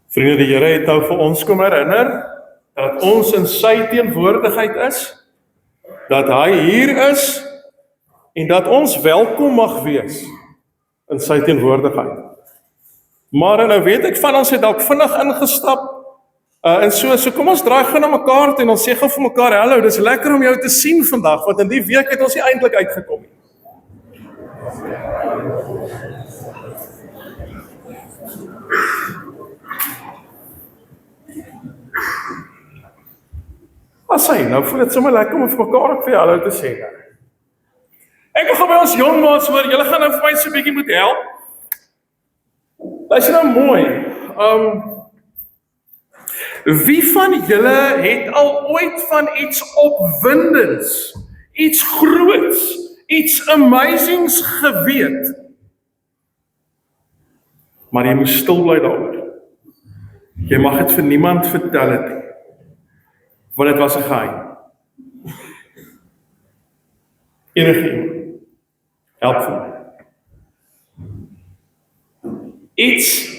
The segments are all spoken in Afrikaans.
Vriende, die Here het nou vir ons kom herinner dat ons in sy teenwoordigheid is, dat hy hier is en dat ons welkom mag wees in sy teenwoordigheid. Maar nou weet ek van ons het dalk vinnig ingestap en so kom ons draai gou na mekaar toe en ons sê gou vir mekaar, hallo, dis lekker om jou te sien vandag, want in die week het ons nie eintlik uitgekom nie. Nou voel dit sommer lekker om vir mekaar ook vir hallo te sê. Ek wil gaan by ons jongmaats hoor, julle gaan nou vir my so 'n bietjie moet help. Luister nou mooi. Wie van julle het al ooit van iets opwindends, iets groots, iets amazings geweet? Maar jy moet stil bly daaroor. Jy mag dit vir niemand vertel het nie. Want dit was 'n geheim. Enige help vir my. Iets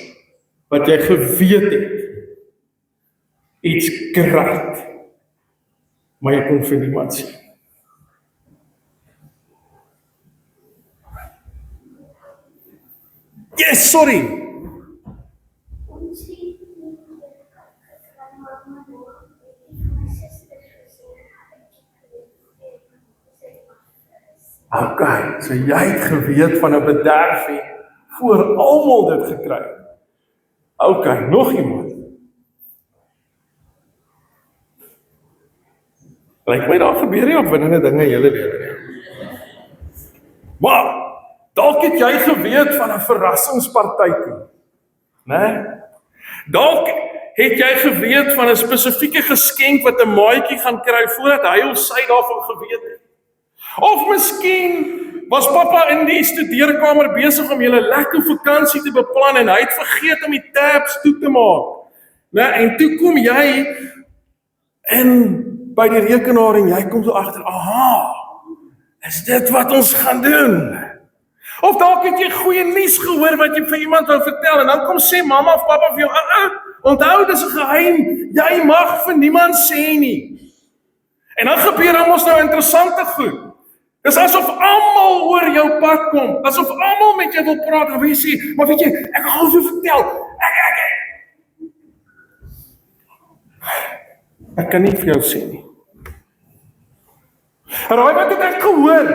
wat jy geweet het. Iets great. Maar jy kon vir niemand sê. Yes, sorry. Okay, so jy het geweet van 'n bederfie voor almal dit gekry het. Okay, nog iemand. Lyk my daar gebeur nie opwindende dinge in julle lewe nie. Maar dalk het jy geweet van 'n verrassingspartytjie, né? Dalk het jy geweet van 'n spesifieke geskenk wat 'n maatjie gaan kry voordat hy of sy daarvan geweet het. Of miskien was pappa in die studeerkamer besig om julle lekker vakansie te beplan en hy het vergeet om die tabs toe te maak. Nou, en toe kom jy en by die rekenaar en jy kom so agter, aha, is dit wat ons gaan doen? Of dalk het jy goeie nuus gehoor wat jy vir iemand wil vertel en dan kom sê mamma of pappa vir jou, onthou dis 'n geheim, jy mag vir niemand sê nie. En dan gebeur dan mos nou interessante goed. Dis asof almal oor jou pad kom, asof almal met jou wil praat, en wie sê, maar weet jy, ek gaan vir vertel, ek kan nie vir jou sê nie. Raai wat het ek gehoor?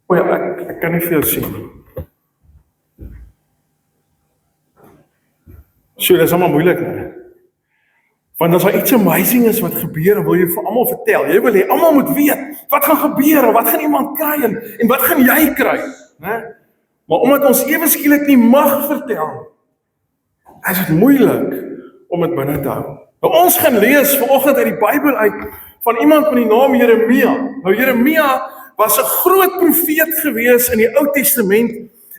O ja, ek kan nie vir jou sê nie. So, dis allemaal moeilik, né? Want as daar iets amazing is wat gebeur, dan wil jy vir almal vertel. Jy wil hê almal moet weet wat gaan gebeur, en wat gaan iemand kry, en wat gaan jy kry, né? Maar omdat ons ewe skielik nie mag vertel, is dit moeilik om dit binne te hou. Nou, ons gaan lees vanoggend uit die Bybel uit van iemand met die naam Jeremia. Nou, Jeremia was 'n groot profeet gewees in die Ou Testament,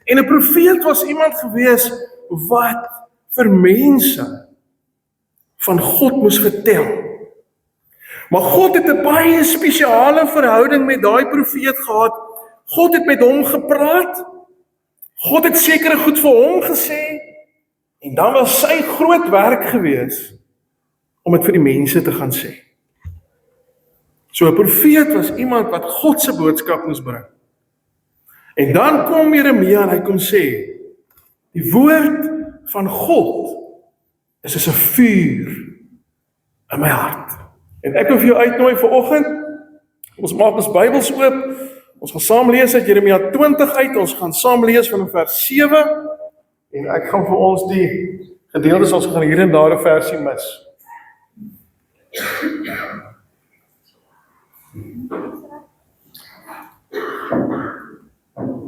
en 'n profeet was iemand gewees wat vir mense van God moes vertel. Maar God het 'n baie spesiale verhouding met daai profeet gehad. God het met hom gepraat. God het sekere goed vir hom gesê. En dan was sy groot werk gewees om dit vir die mense te gaan sê. So 'n profeet was iemand wat God se boodskap moes bring. En dan kom Jeremia en hy kom sê, die woord van God is soos 'n vuur in my hart. En ek wil vir jou uitnooi vanoggend, ons maak ons Bybels oop, ons gaan saam lees uit Jeremia 20 uit, ons gaan saam lees van vers 7, en ek gaan vir ons die gedeeltes, ons gaan hier en daar 'n versie mis.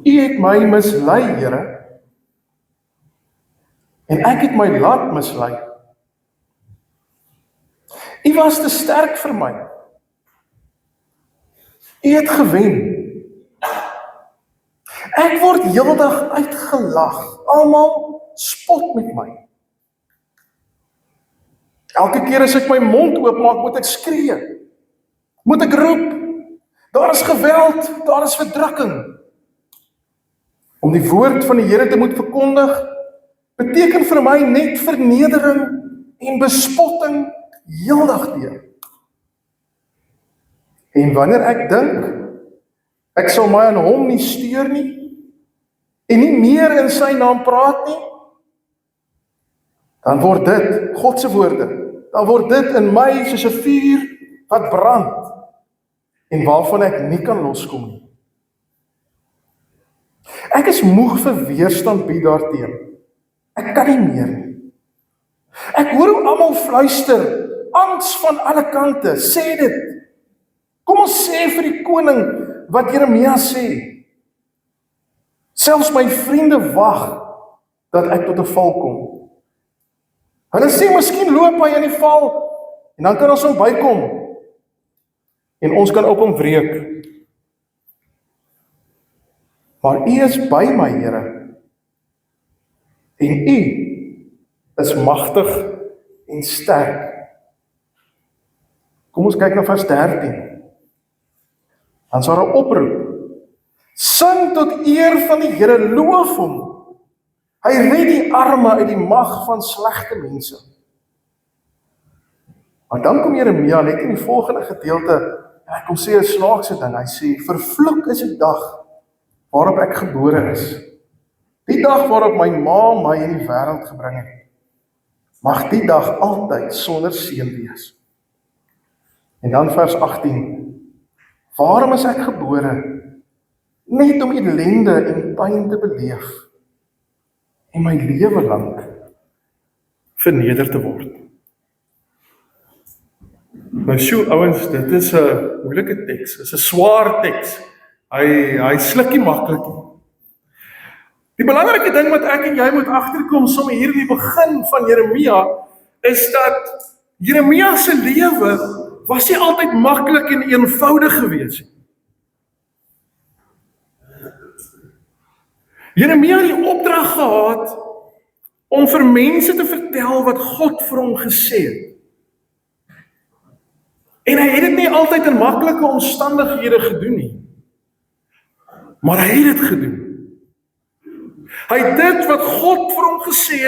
U het my mislei, Here, en ek het my laat mislei. U was te sterk vir my. U het gewen. Ek word heeldag uitgelag. Almal spot met my. Elke keer as ek my mond oopmaak, moet ek skree. Moet ek roep. Daar is geweld, daar is verdrukking. Om die woord van die Here te moet verkondig, beteken vir my net vernedering en bespotting heeldag deur. En wanneer ek dink, ek sal my aan hom nie steur nie, en nie meer in sy naam praat nie, dan word dit, God se woorde, dan word dit in my soos 'n vuur wat brand, en waarvan ek nie kan loskom nie. Ek is moeg vir weerstand bied daarteen. Ek kan nie meer nie. Ek hoor hoe almal fluister, angs van alle kante, sê dit. Kom ons sê vir die koning wat Jeremia sê. Selfs my vriende wag dat ek tot 'n val kom. Hulle sê miskien loop hy in die val en dan kan ons hom bykom en ons kan op hom wreek. Maar U is by my, Here. En U is magtig en sterk. Kom ons kyk na vers 13. Dan is daar 'n oproep. Sing tot eer van die Here, loof hom. Hy red die arme uit die mag van slegte mense. Maar dan kom Jeremia net in die volgende gedeelte, en hy kom sê 'n snaakse ding. Hy sê, vervloek is die dag waarop ek gebore is. Die dag waarop my ma my in die wêreld gebring het. Mag die dag altyd sonder seën wees. En dan vers 18. Waarom is ek gebore? Net om ellende en pyn te beleef. En my lewe lank verneder te word. Nou sjoe, ouens, dit is 'n moeilike teks. Dit is 'n swaar teks. Hy sluk nie maklik nie. Die belangrike ding wat ek en jy moet agterkom sommer hier in die begin van Jeremia, is dat Jeremia se lewe was nie altyd maklik en eenvoudig gewees nie. Jeremia het die opdrag gehad om vir mense te vertel wat God vir hom gesê het. En hy het dit nie altyd in maklike omstandighede gedoen nie. Maar hy het dit gedoen. Hy het dit wat God vir hom gesê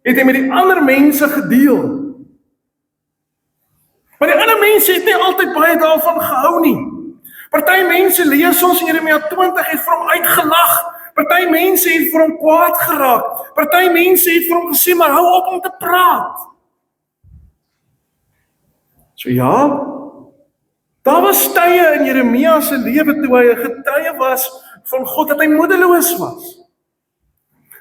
het hy met die ander mense gedeel. Maar die ander mense het nie altyd baie daarvan gehou nie. Party mense lees ons Jeremia 20 het vir hom uitgelag. Party mense het vir hom kwaad geraak. Party mense het vir hom gesê, maar hou op om te praat. So ja, daar was tye in Jeremia se lewe toe hy 'n getuie was van God, dat hy moedeloos was.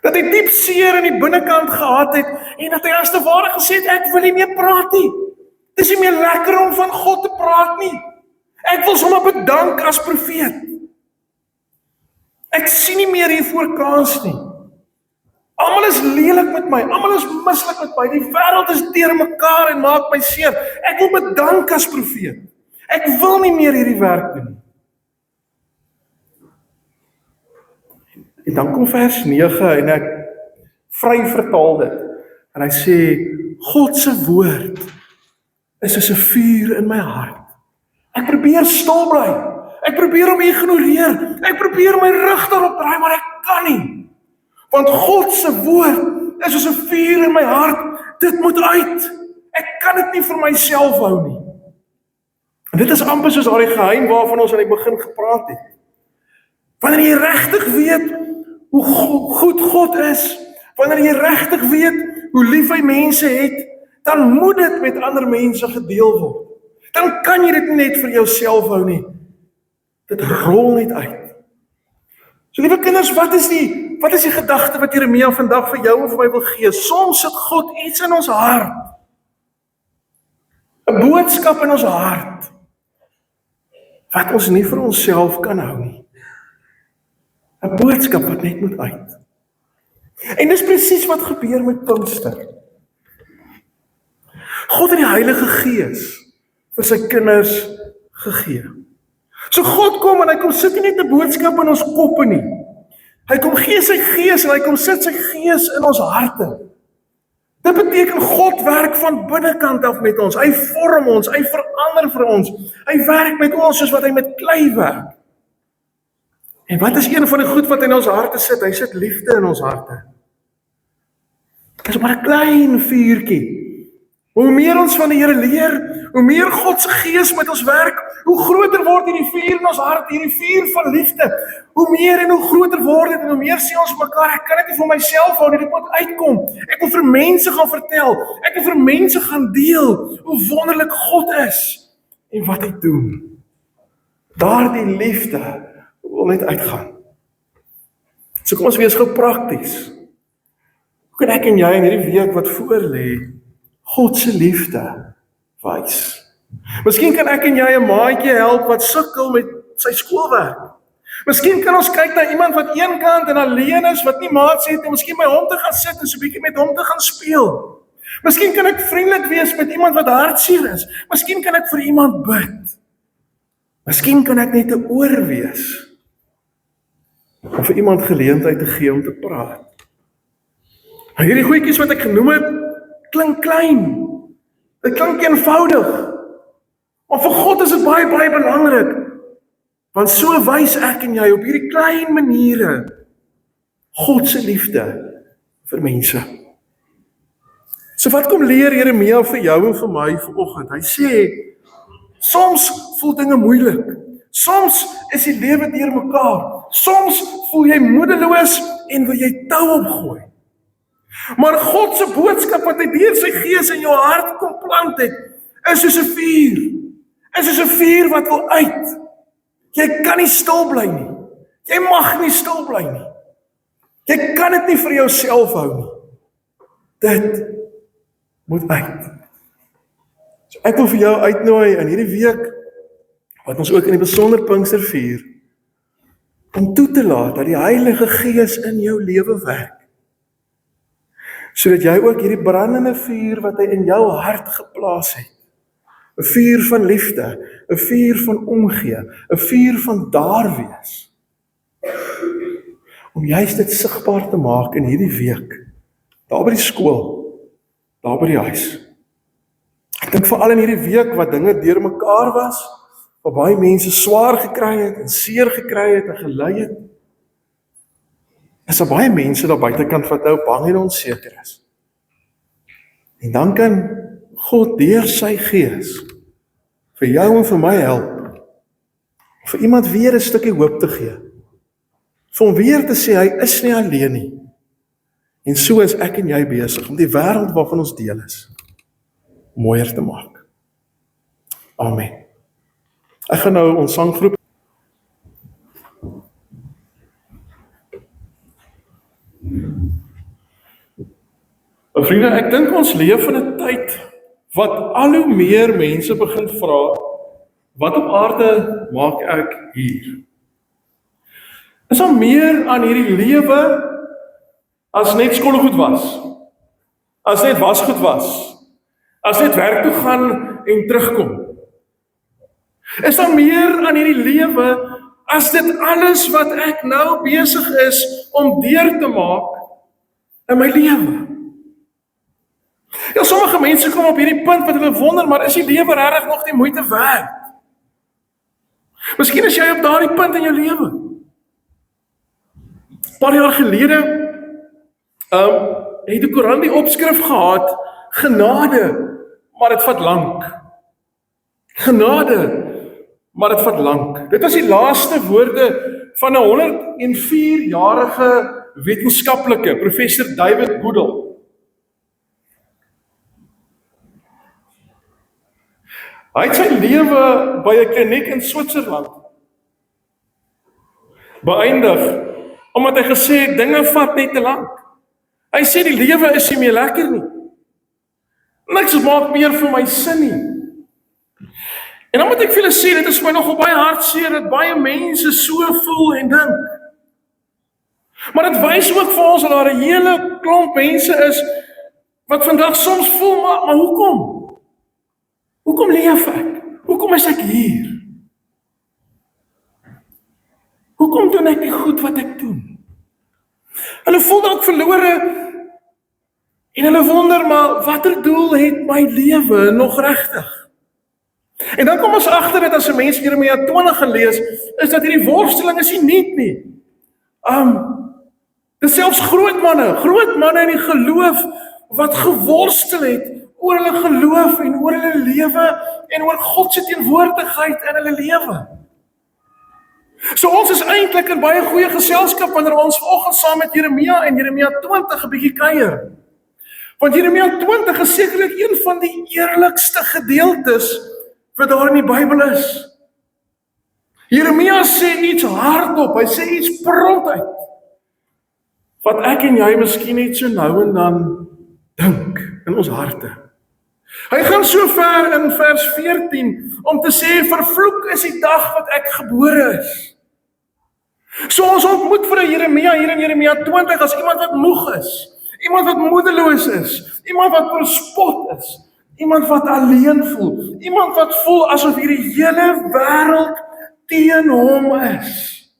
Dat hy diep seer in die binnekant gehad het, en dat hy as te ware gesê het, ek wil nie meer praat nie. Dit is nie meer lekker om van God te praat nie. Ek wil sommer bedank as profeet. Ek sien nie meer hiervoor kans nie. Almal is lelik met my, almal is mislik met my, die wêreld is deur mekaar en maak my seer. Ek wil bedank as profeet. Ek wil nie meer hierdie werk doen nie. En dan kom vers 9 en ek vry vertaal dit. En hy sê, God se woord is soos 'n vuur in my hart. Ek probeer stil bly. Ek probeer hom ignoreer. Ek probeer my rug daarop draai, maar ek kan nie. Want God se woord is soos 'n vuur in my hart. Dit moet uit. Ek kan dit nie vir myself hou nie. En dit is amper soos daardie geheim waarvan ons aan die begin gepraat het. Wanneer jy regtig weet hoe goed God is, wanneer jy regtig weet hoe lief hy mense het, dan moet dit met ander mense gedeel word. Dan kan jy dit nie net vir jouself hou nie. Dit rol net uit. So liewe kinders, wat is die gedagte wat Jeremia vandag vir jou of vir my wil gee? Soms sit God iets in ons hart. 'n boodskap in ons hart wat ons nie vir onsself kan hou nie. 'n boodskap wat net moet uit. En dis presies wat gebeur met Pinkster. God het die Heilige Gees vir sy kinders gegee. So God kom en hy kom sit nie net 'n boodskap in ons koppe nie. Hy kom gee sy gees en hy kom sit sy gees in ons harte. Dit beteken God werk van binnekant af met ons. Hy vorm ons, hy verander vir ons. Hy werk met ons soos wat hy met klei werk. En wat is een van die goed wat hy in ons harte sit? Hy sit liefde in ons harte. Dit is maar 'n klein vuurtjie. Hoe meer ons van die Here leer, hoe meer God se gees met ons werk, hoe groter word hierdie vuur in ons hart, hierdie vuur van liefde. Hoe meer en hoe groter word dit en hoe meer sê ons mekaar, ek kan dit nie vir myself hou nie, dit moet uitkom. Ek wil vir mense gaan vertel, ek wil vir mense gaan deel hoe wonderlik God is en wat hy doen. Daardie liefde wil net uitgaan. So kom ons wees gou prakties. Hoe kan ek en jy in hierdie week wat voor lê, God se liefde wys? Miskien kan ek en jy 'n maatjie help wat sukkel met sy skoolwerk. Miskien kan ons kyk na iemand wat eenkant en alleen is, wat nie maats het nie, miskien by hom te gaan sit en so 'n bietjie met hom te gaan speel. Miskien kan ek vriendelik wees met iemand wat hartseer is. Miskien kan ek vir iemand bid. Miskien kan ek net 'n oor wees om vir iemand geleentheid te gee om te praat. Maar hierdie goedjies wat ek genoem het, klink klein. Dit klink eenvoudig. Maar vir God is dit baie, baie belangrik. Want so wys ek en jy op hierdie klein maniere God se liefde vir mense. So wat kom leer Jeremia vir jou en vir my vanoggend? Hy sê, soms voel dinge moeilik. Soms is die lewe deurmekaar. Soms voel jy moedeloos en wil jy tou opgooi. Maar God se boodskap wat hy deur sy gees in jou hart kom plant het, is soos 'n vuur. Is soos 'n vuur wat wil uit. Jy kan nie stil bly nie. Jy mag nie stil bly nie. Jy kan dit nie vir jouself hou nie. Dit moet uit. So ek wil vir jou uitnooi in hierdie week, wat ons ook in die besonder Pinkster vier, om toe te laat dat die Heilige Gees in jou lewe werk. Sodat jy ook hierdie brandende vuur wat hy in jou hart geplaas het, 'n vuur van liefde, 'n vuur van omgee, 'n vuur van daar wees, om juist dit sigbaar te maak in hierdie week, daar by die skool, daar by die huis. Ek dink veral in hierdie week wat dinge deurmekaar was, waar baie mense swaar gekry het en seer gekry het en gely het, is daar baie mense daar buitekant wat nou bang en onseker is. En dan kan God deur sy gees vir jou en vir my help, vir iemand weer 'n stukkie hoop te gee, vir hom weer te sê hy is nie alleen nie. En so is ek en jy besig om die wêreld waarvan ons deel is mooier te maak. Amen. Ek gaan nou ons sanggroep. Vriende, ek dink ons leef in 'n tyd wat al hoe meer mense begin vra, wat op aarde maak ek hier? Is daar meer aan hierdie lewe as net skoolgoed was? As net wasgoed was? As net werk toe gaan en terugkom? Is daar meer aan hierdie lewe as dit alles wat ek nou besig is om deur te maak in my lewe? Ja, sommige mense kom op hierdie punt wat hulle wonder, maar is die lewe regtig nog die moeite werd? Miskien is jy op daardie punt in jou lewe. 'n Paar jaar gelede het die Koran die opskrif gehad, genade, maar dit vat lank. Genade, maar dit vat lank. Dit was die laaste woorde van 'n 104-jarige wetenskaplike, professor David Goodall. Hy het sy lewe by 'n kliniek in Switserland beëindig, omdat hy gesê het, dinge vat net te lank. Hy sê die lewe is nie meer lekker nie. Niks maak meer vir my sin nie. En dan moet ek vir julle sê, dit is vir my nogal baie hartseer, dat baie mense so voel en dink. Maar dit wys ook vir ons dat daar 'n hele klomp mense is, wat vandag soms voel, maar hoekom? Hoekom leef ek? Hoekom is ek hier? Hoekom doen ek die goed wat ek doen? Hulle voel dalk verlore en hulle wonder, maar watter doel het my lewe nog regtig? En dan kom ons agter dat as 'n mens Jeremia 20 gaan lees, is dat hierdie worsteling is nie nuut nie. Dis selfs groot manne in die geloof wat geworstel het oor hulle geloof en oor hulle lewe en oor God se teenwoordigheid in hulle lewe. So ons is eintlik in baie goeie geselskap wanneer ons vanoggend saam met Jeremia en Jeremia 20 'n bietjie kuier. Want Jeremia 20 is sekerlik een van die eerlikste gedeeltes wat daar in die Bybel is. Jeremia sê iets hardop, hy sê iets prontuit, wat ek en jy miskien net so nou en dan dink in ons harte. Hy gaan so ver in vers 14 om te sê, vervloek is die dag wat ek gebore is. So ons ontmoet vir Jeremia hier in Jeremia 20 as iemand wat moeg is, iemand wat moedeloos is, iemand wat verspot is, iemand wat alleen voel, iemand wat voel asof hierdie hele wêreld teen hom is.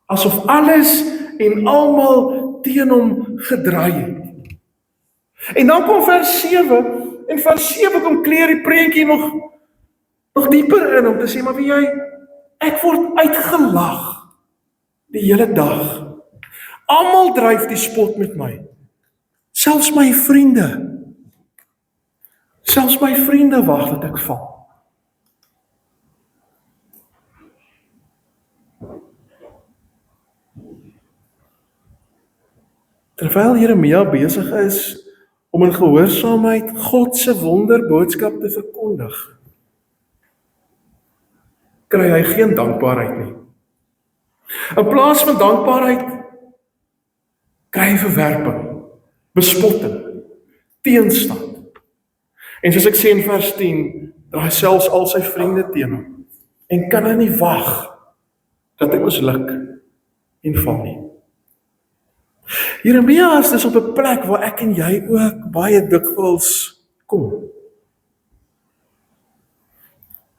Asof alles en almal teen hom gedraai het. En dan kom vers 7, en vers 7 kom kleer die prentjie nog dieper in om te sê, maar wie jy, ek word uitgelag die hele dag. Almal dryf die spot met my. Selfs my vriende. Selfs my vriende wag dat ek val. Terwyl Jeremia besig is om in gehoorsaamheid God se wonderboodskap te verkondig, kry hy geen dankbaarheid nie. In plaas van dankbaarheid kry hy verwerping, bespotting, teenstand. En soos ek sê in vers 10, draai selfs al sy vriende teen hom en kan hy nie wag dat hy misluk en val nie. Jeremia is dus op 'n plek waar ek en jy ook baie dikwels kom.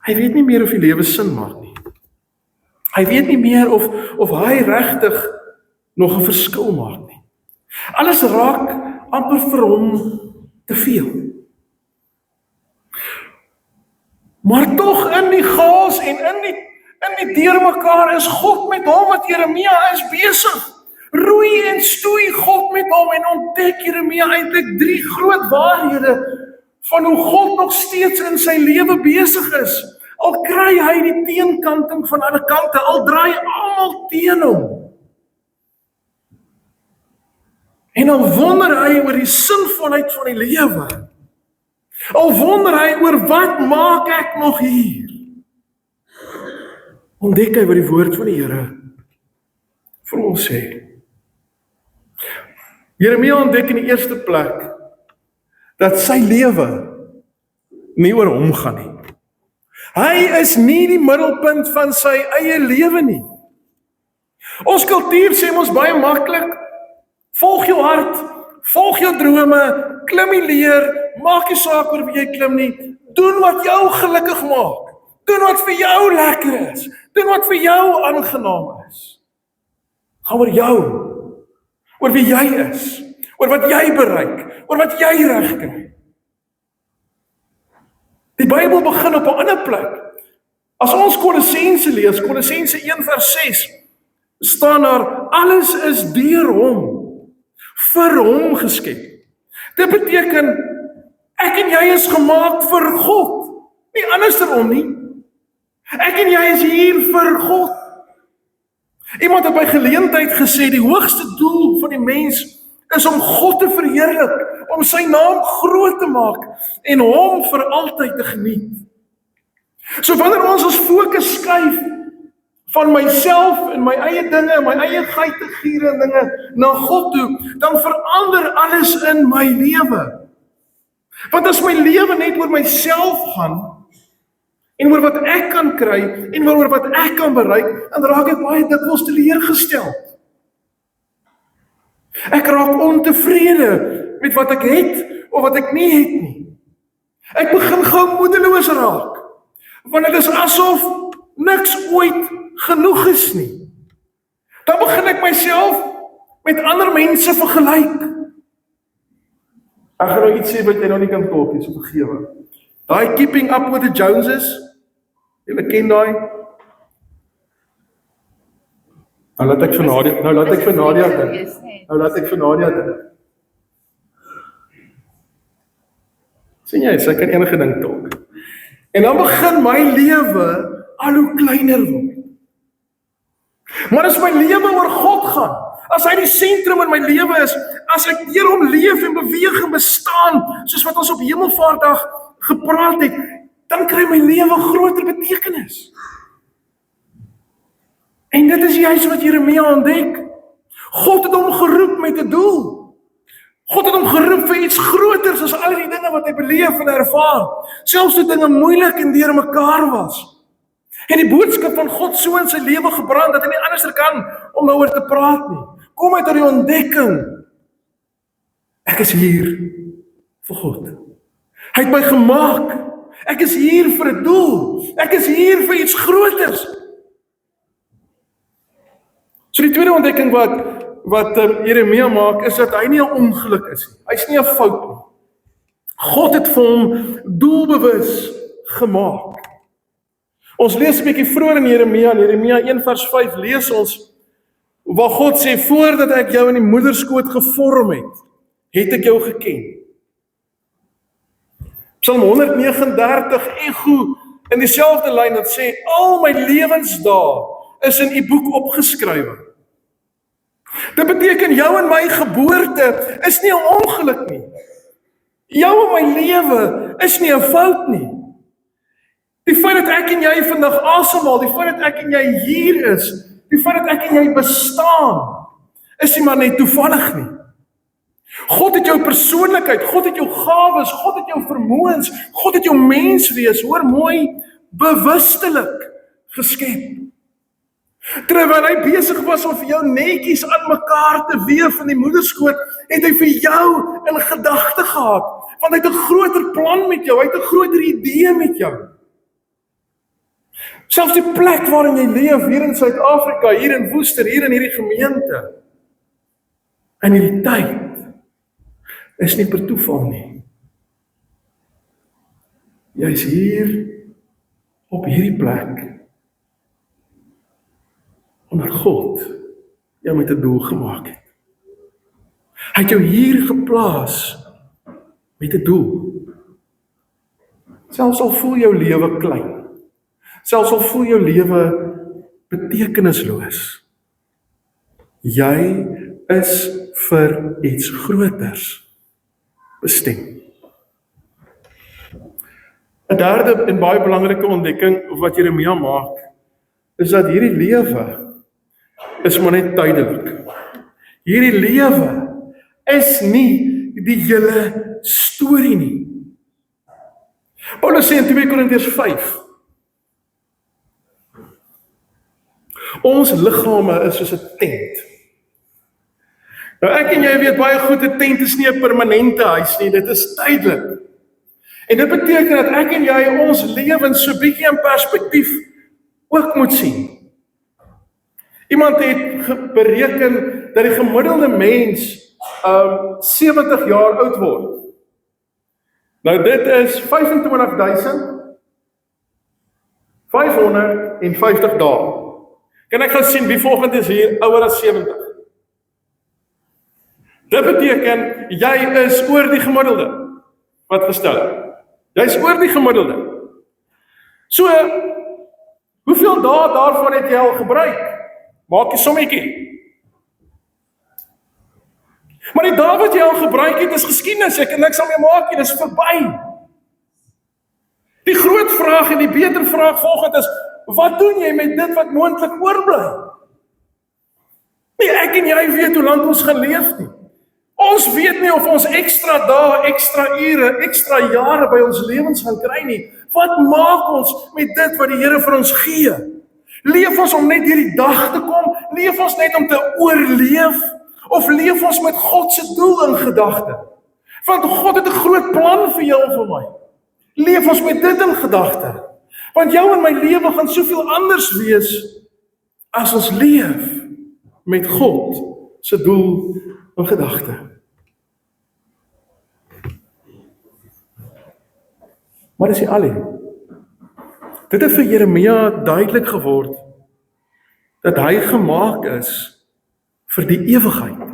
Hy weet nie meer of die lewe sin maak nie. Hy weet nie meer of hy regtig nog 'n verskil maak nie. Alles raak amper vir hom te veel. Maar tog in die chaos en in die deurmekaar is God met hom, wat Jeremia is besig. Roei en stoei God met hom en ontdek Jeremia eintlik 3 groot waarhede van hoe God nog steeds in sy lewe besig is. Al kry hy die teenkanting van alle kante, al draai almal teen hom. En al wonder hy oor die sinvolheid van die lewe. Al wonder hy oor wat maak ek nog hier? Ontdek hy wat die woord van die Here vir ons sê. Jeremia ontdek in die eerste plek dat sy lewe nie oor hom gaan nie. Hy is nie die middelpunt van sy eie lewe nie. Ons kultuur sê ons baie maklik, volg jou hart, volg jou drome, klim die leer, maak nie saak oor wie jy klim nie, doen wat jou gelukkig maak, doen wat vir jou lekker is, doen wat vir jou aangenaam is. Gaan oor jou, oor wie jy is, oor wat jy bereik, oor wat jy reg kry. Die Bybel begin op 'n ander plek. As ons Kolossense lees, Kolossense 1 vers 6, staan daar, alles is deur hom, vir hom geskep. Dit beteken, ek en jy is gemaak vir God, nie andersom nie. Ek en jy is hier vir God. Iemand het by geleentheid gesê, die hoogste doel van die mens is om God te verheerlik, om sy naam groot te maak en hom vir altyd te geniet. So wanneer ons fokus skuif van myself en my eie dinge, my eie geitegiere en dinge na God toe, dan verander alles in my lewe. Want as my lewe net oor myself gaan en oor wat ek kan kry en oor wat ek kan bereik, dan raak ek baie dikwels teleurgestel. Ek raak ontevrede met wat ek het of wat ek nie het nie. Ek begin gou moedeloos raak, want dit is asof niks ooit genoeg is nie. Dan begin ek myself met ander mense vergelyk. Ek gaan nou iets sê wat jy nou nie kan tolk nie, so vergewe. Daai keeping up with the Joneses, julle ken daai? Nou laat ek vir Nadia dink. Sien jy, sy kan enige ding tolk. En dan begin my lewe al hoe kleiner word. Maar as my lewe oor God gaan, as hy die sentrum in my lewe is, as ek deur hom leef en beweeg en bestaan, soos wat ons op Hemelvaartdag gepraat het, dan kry my lewe groter betekenis. En dit is juist wat Jeremia ontdek. God het hom geroep met 'n doel. God het hom geroep vir iets groters as al die dinge wat hy beleef en ervaar. Selfs die dinge moeilik en deur mekaar was. En die boodskap van God so in sy lewe gebrand, dat hy nie anders kan om daaroor te praat nie. Kom uit die ontdekking. Ek is hier vir God. Hy het my gemaak. Ek is hier vir 'n doel. Ek is hier vir iets groters. So die tweede ontdekking wat Jeremia maak, is dat hy nie 'n ongeluk is nie. Hy's nie 'n fout nie. God het vir hom doelbewus gemaak. Ons lees 'n bietjie vroeër in Jeremia 1 vers 5 lees ons waar God sê, voordat ek jou in die moederskoot gevorm het ek jou geken. Psalm 139 ego in dieselfde lyn dat sê, al my lewensdae is in u boek opgeskrywe. Dit beteken jou en my geboorte is nie 'n ongeluk nie. Jou en my lewe is nie 'n fout nie. Die feit dat ek en jy vandag asemhaal, die feit dat ek en jy hier is, die feit dat ek en jy bestaan, is nie maar net toevallig nie. God het jou persoonlikheid, God het jou gawes, God het jou vermoëns, God het jou menswees, hoor mooi, bewustelik geskep. Terwyl hy besig was om vir jou netjies aan mekaar te weef in die moederskoot, het hy vir jou in gedagte gehad, want hy het 'n groter plan met jou, hy het 'n groter idee met jou. Selfs die plek waarin jy leef, hier in Suid-Afrika, hier in Woester, hier in hierdie gemeente, in hierdie tyd, is nie per toeval nie. Jy is hier, op hierdie plek, omdat God jou met 'n doel gemaak het. Hy het jou hier geplaas met 'n doel. Selfs al voel jou lewe klein, selfs al voel jou lewe betekenisloos, jy is vir iets groters bestem. 'n derde en baie belangrike ontdekking wat Jeremia maak, is dat hierdie lewe is maar net tydelik. Hierdie lewe is nie die hele storie nie. Paulus sê in 2 Korintiërs 5, ons liggame is soos 'n tent. Nou ek en jy weet baie goed, 'n tent is nie 'n permanente huis nie, dit is tydelik. En dit beteken dat ek en jy ons lewens so bietjie in perspektief ook moet sien. Iemand het bereken dat die gemiddelde mens 70 jaar oud word. Nou dit is 25.550 dae. Kan ek gaan sien wie volgende is hier ouer as 70? Dit beteken jy is oor die gemiddelde wat gestel. Jy is oor die gemiddelde. So, hoeveel dae daarvan het jy al gebruik? Maak jy sommetjie. Maar die dae wat jy al gebruik het is geskiedenis, ek kan niks aan mee maak nie, dis verby. Die groot vraag en die beter vraag volgend is, wat doen jy met dit wat moontlik oorbly? Nie ek en jy weet hoe lank ons gaan leef nie. Ons weet nie of ons ekstra dae, ekstra ure, ekstra jare by ons lewens gaan kry nie. Wat maak ons met dit wat die Here vir ons gee? Leef ons om net hierdie dag te kom? Leef ons net om te oorleef? Of leef ons met God se doel in gedagte? Want God het 'n groot plan vir jou en vir my. Leef ons met dit in gedagte? Want jou en my lewe gaan soveel anders wees as ons leef met God se doel en gedagte. Maar dis nie al nie. Dit het vir Jeremia duidelik geword dat hy gemaak is vir die ewigheid.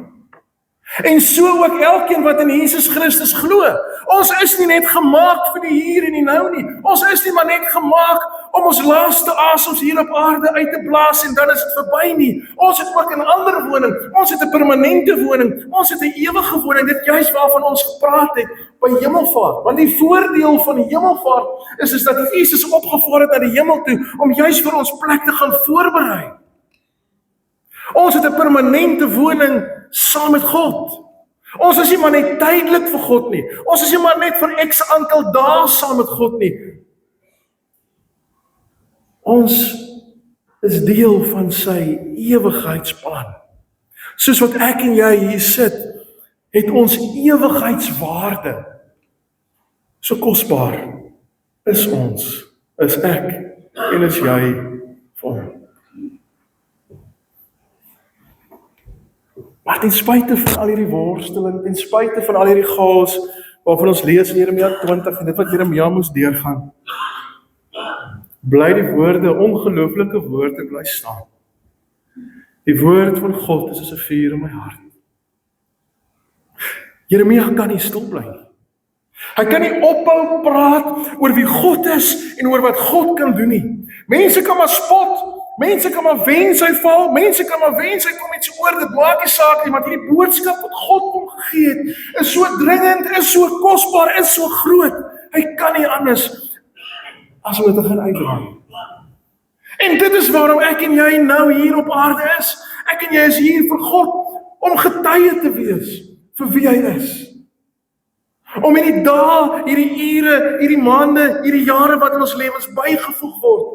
En so ook elkeen wat in Jesus Christus glo. Ons is nie net gemaak vir die hier en die nou nie. Ons is nie maar net gemaak om ons laaste asems hier op aarde uit te blaas en dan is dit verby nie. Ons het ook 'n ander woning. Ons het 'n permanente woning. Ons het 'n ewige woning. Dit juis waarvan ons gepraat het by hemelvaart. Want die voordeel van die hemelvaart is dat Jesus opgevaar het na die hemel toe om juis vir ons plek te gaan voorberei. Ons het 'n permanente woning saam met God. Ons is nie maar net tydelik vir God nie. Ons is nie maar net vir x aantal dae saam met God nie. Ons is deel van sy ewigheidsplan. Soos wat ek en jy hier sit, het ons ewigheidswaarde. So kosbaar is ons, is ek en is jy vir hom. Maar ten spyte van al hierdie worsteling, ten spyte van al hierdie chaos waarvan ons lees in Jeremia 20 en dit wat Jeremia moes deurgaan, bly die woorde, ongelooflike woorde bly staan. Die woord van God is soos 'n vuur in my hart. Jeremia kan nie stil bly nie. Hy kan nie ophou praat oor wie God is en oor wat God kan doen nie. Mense kan maar spot, mense kan maar wens hy val, mense kan maar wens hy kom iets oor, dit maak nie saak nie, want hierdie boodskap wat God hom gegee het, is so dringend, is so kosbaar, is so groot. Hy kan nie anders as om dit te gaan uitdra. En dit is waarom ek en jy nou hier op aarde is. Ek en jy is hier vir God, om getuie te wees vir wie hy is. Om hierdie dae, hierdie ure, hierdie maande, hierdie jare wat in ons lewens bygevoeg word,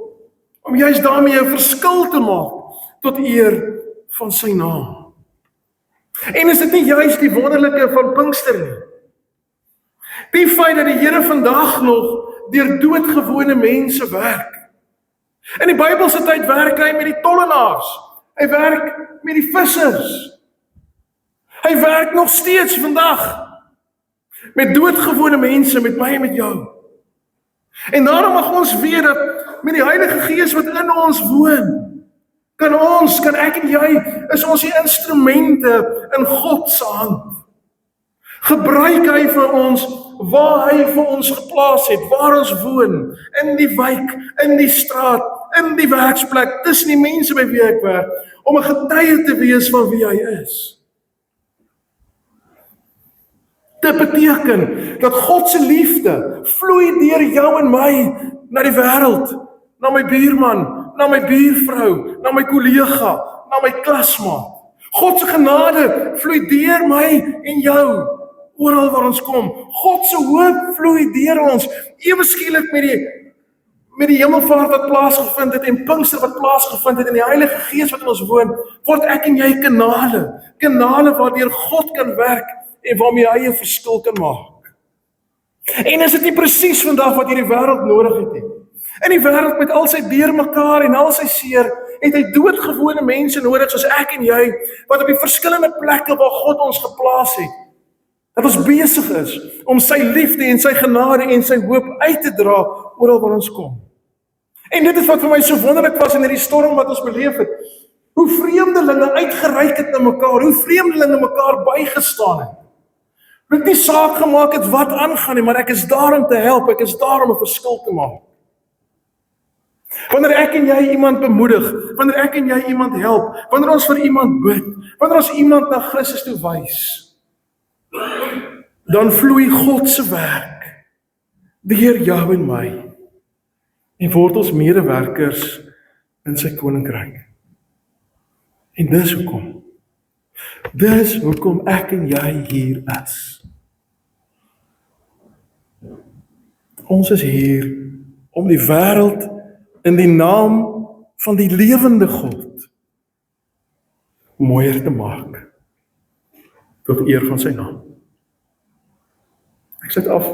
om juist daarmee 'n verskil te maak tot eer van sy naam. En is dit nie juist die wonderlike van Pinkster nie? Die feit dat die Here vandag nog deur doodgewone mense werk. In die Bybelse tyd werk hy met die tollenaars. Hy werk met die vissers. Hy werk nog steeds vandag met doodgewone mense, met my en met jou. En daarom mag ons weet dat met die Heilige Gees wat in ons woon, kan ek en jy, is ons die instrumente in God se hand. Gebruik hy vir ons waar hy vir ons geplaas het, waar ons woon, in die wijk, in die straat, in die werksplek, tussen die mense by wie ek werk, om 'n getuie te wees van wie hy is. Dit beteken dat God se liefde vloei deur jou en my na die wêreld, na my buurman, na my buurvrou, na my kollega, na my klasmaat. God se genade vloei deur my en jou, oral waar ons kom. God se hoop vloei deur ons, ewe skielik met die hemelvaart wat plaasgevind het en Pinkster wat plaasgevind het en die Heilige Gees wat in ons woon, word ek en jy kanale waardeur God kan werk en waarmee hy 'n verskil kan maak. En is dit nie presies vandag wat hierdie wêreld nodig het nie? In die wêreld met al sy deurmekaar en al sy seer, het hy doodgewone mense nodig soos ek en jy, wat op die verskillende plekke waar God ons geplaas het, dat ons besig is om sy liefde en sy genade en sy hoop uit te dra oral waar ons kom. En dit is wat vir my so wonderlik was in hierdie storm wat ons beleef het. Hoe vreemdelinge uitgereik het na mekaar, hoe vreemdelinge mekaar bygestaan het. Dit nie saak gemaak het wat aangaan nie, maar ek is daar om te help, ek is daar om 'n verskil te maak. Wanneer ek en jy iemand bemoedig, wanneer ek en jy iemand help, wanneer ons vir iemand bid, wanneer ons iemand na Christus toe wys, dan vloei God se werk deur jou en my en word ons medewerkers in sy koninkryk. En dis hoekom ek en jy hier is. Ons is hier om die wêreld in die naam van die lewende God mooier te maak tot eer van sy naam. Ek sit af.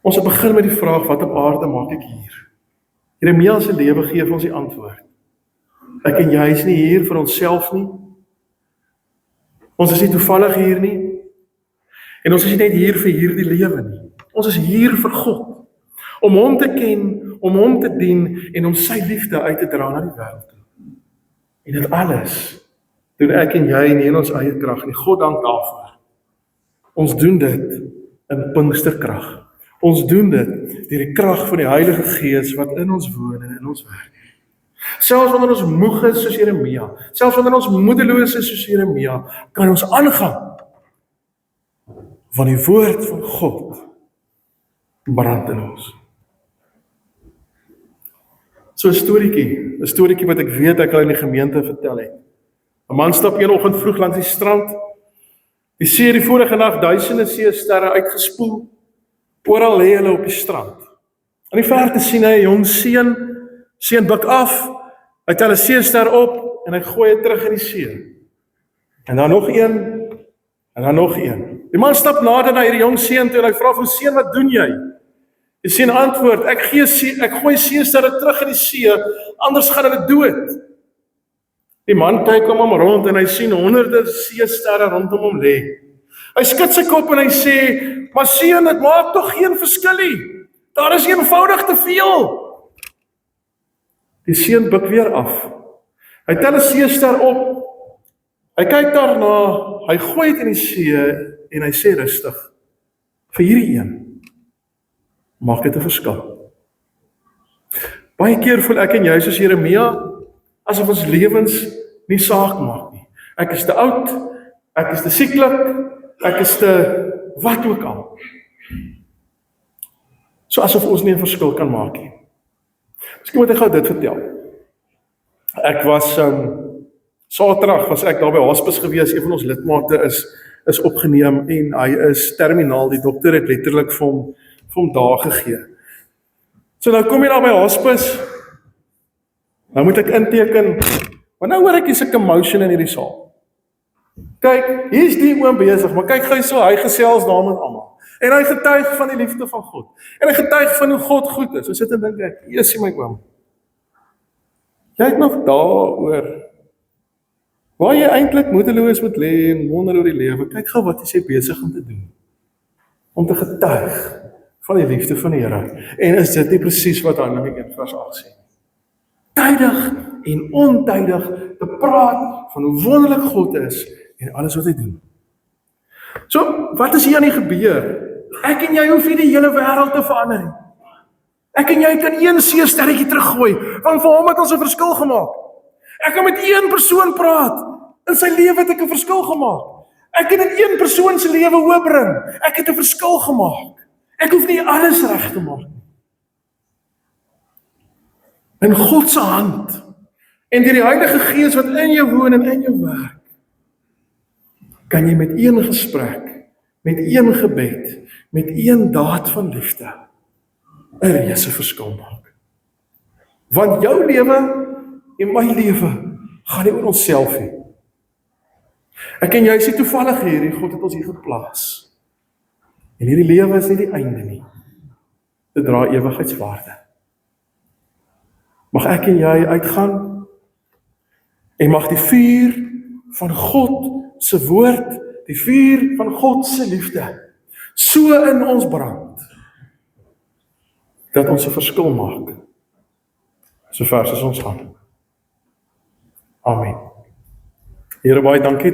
Ons het begin met die vraag, wat op aarde maak ek hier? Jeremia se lewe gee vir ons die antwoord. Ek en jy is nie hier vir onsself nie. Ons is nie toevallig hier nie. En ons is nie net hier vir hierdie lewe nie. Ons is hier vir God. Om hom te ken, om hom te dien en om sy liefde uit te dra na die wêreld toe. En dit alles doen ek en jy nie in ons eie krag nie. God dank daarvoor. Ons doen dit in Pinksterkrag. Ons doen dit deur die krag van die Heilige Gees wat in ons woon en in ons werk. Selfs wanneer ons moeg is soos Jeremia, selfs wanneer ons moedeloos is soos Jeremia, kan ons aangaan. Want die woord van God brand in ons. So 'n storieetjie wat ek weet ek al in die gemeente vertel het. 'n Man stap een oggend vroeg langs die strand. Die see het die vorige nag duisende seesterre uitgespoel. Oral lê hulle op die strand. In die verte sien hy 'n jong seun buig af, hy tel 'n seester op en hy gooi dit terug in die see. En dan nog een, en dan nog een. Die man stap nader na hierdie jong seun toe en hy vra vir hom: "Seun, wat doen jy?" Die seun antwoord: Ek gooi seesterre terug in die see, anders gaan hulle dood." Die man kyk om hom rond en hy sien honderde seesterre rondom hom lê. Hy skud sy kop en hy sê: "Maar seun, dit maak tog geen verskil nie. Daar is eenvoudig te veel." Die seun buig weer af. Hy tel 'n seester op. Hy kyk daarna, hy gooi dit in die see en hy sê rustig: "Vir hierdie een maak dit 'n verskil." Baie keer voel ek en jy soos Jeremia, asof ons lewens nie saak maak nie. Ek is te oud, ek is te sieklik, ek is te wat ook al. So asof ons nie 'n verskil kan maak nie. Miskien moet ek gou dit vertel. Ek was Saterdag was ek daar by hospis gewees. Een van ons lidmate is opgeneem en hy is terminaal. Die dokter het letterlik vir hom dae gegee. So nou kom jy daar by hospis. Nou moet ek inteken. Maar nou hoor ek hier's 'n commotion in hierdie saal. Kyk, hier's die oom besig, maar kyk gou so, hy gesels daar met almal. En hy getuig van die liefde van God. En hy getuig van hoe God goed is. So sit en dink ek, "Jessie my oom. Jy het nog daaroor waar jy eintlik moedeloos moet lê en wonder oor die lewe. Kyk gou wat jy besig om te doen. Om te getuig van die liefde van die Here. En is dit nie presies wat Handelinge 1 vers 8 sê? Tydig en ontydig te praat van hoe wonderlik God is en alles wat hy doen. So, wat is hier aan die gebeur? Ek en jy hoef nie die hele wêreld te verander nie. Ek en jy kan een seesterretjie teruggooi, want vir hom het ons 'n verskil gemaak. Ek kan met een persoon praat, in sy lewe het ek 'n verskil gemaak. Ek kan in een persoon se lewe hoopbring, ek het 'n verskil gemaak. Ek hoef nie alles reg te maak nie. In God se hand, en deur die Heilige Gees wat in jou woon en in jou werk, kan jy met een gesprek, met een gebed, met een daad van liefde 'n reuse verskil maak. Want jou lewe en my lewe gaan nie oor onsself nie. Ek en jy is nie toevallig hier nie, God het ons hier geplaas. En hierdie lewe is nie die einde nie. Dit dra ewigheidswaarde. Mag ek en jy uitgaan en mag die vuur van God se woord, die vuur van God se liefde so in ons brand dat ons 'n verskil maak so ver as ons gaan. Amen. Here, baie dankie